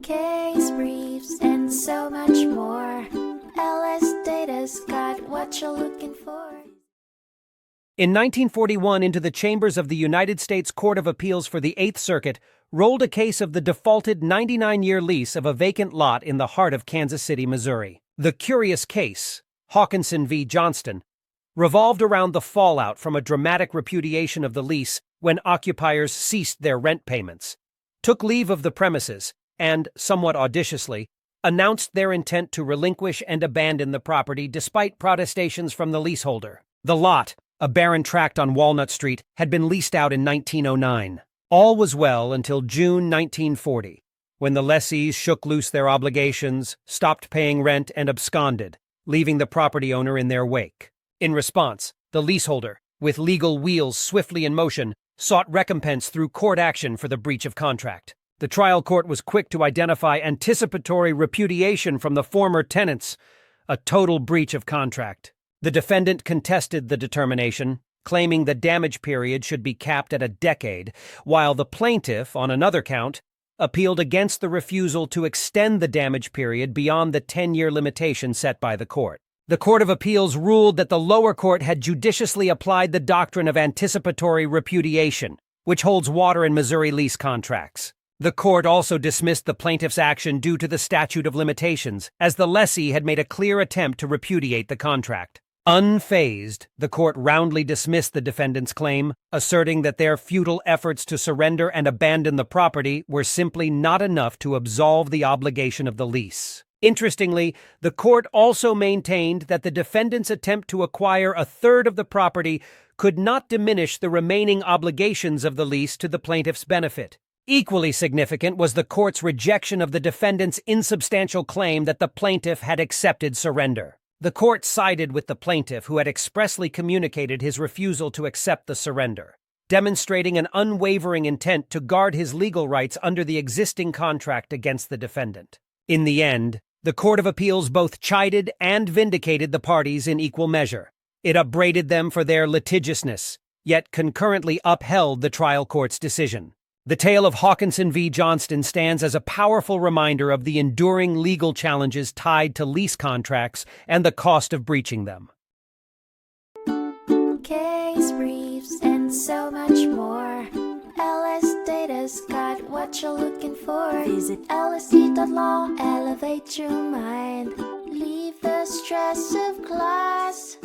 case briefs, and so much more. LSData's got what you're looking for. In 1941, into the chambers of the United States Court of Appeals for the Eighth Circuit rolled a case of the defaulted 99-year lease of a vacant lot in the heart of Kansas City, Missouri. The curious case, Hawkinson v. Johnston, revolved around the fallout from a dramatic repudiation of the lease when occupiers ceased their rent payments, took leave of the premises, and, somewhat audaciously, announced their intent to relinquish and abandon the property despite protestations from the leaseholder. The lot, a barren tract on Walnut Street, had been leased out in 1909. All was well until June 1940, when the lessees shook loose their obligations, stopped paying rent, and absconded, leaving the property owner in their wake. In response, the leaseholder, with legal wheels swiftly in motion, sought recompense through court action for the breach of contract. The trial court was quick to identify anticipatory repudiation from the former tenants, a total breach of contract. The defendant contested the determination, claiming the damage period should be capped at a decade, while the plaintiff, on another count, appealed against the refusal to extend the damage period beyond the 10-year limitation set by the court. The Court of Appeals ruled that the lower court had judiciously applied the doctrine of anticipatory repudiation, which holds water in Missouri lease contracts. The court also dismissed the plaintiff's action due to the statute of limitations, as the lessee had made a clear attempt to repudiate the contract. Unfazed, the court roundly dismissed the defendant's claim, asserting that their futile efforts to surrender and abandon the property were simply not enough to absolve the obligation of the lease. Interestingly, the court also maintained that the defendant's attempt to acquire a third of the property could not diminish the remaining obligations of the lease to the plaintiff's benefit. Equally significant was the court's rejection of the defendant's insubstantial claim that the plaintiff had accepted surrender. The court sided with the plaintiff, who had expressly communicated his refusal to accept the surrender, demonstrating an unwavering intent to guard his legal rights under the existing contract against the defendant. In the end, the Court of Appeals both chided and vindicated the parties in equal measure. It upbraided them for their litigiousness, yet concurrently upheld the trial court's decision. The tale of Hawkinson v. Johnston stands as a powerful reminder of the enduring legal challenges tied to lease contracts and the cost of breaching them. Case briefs, and so much more. LSData's got what you're looking for. Visit lsd.law, elevate your mind. Leave the stress of class.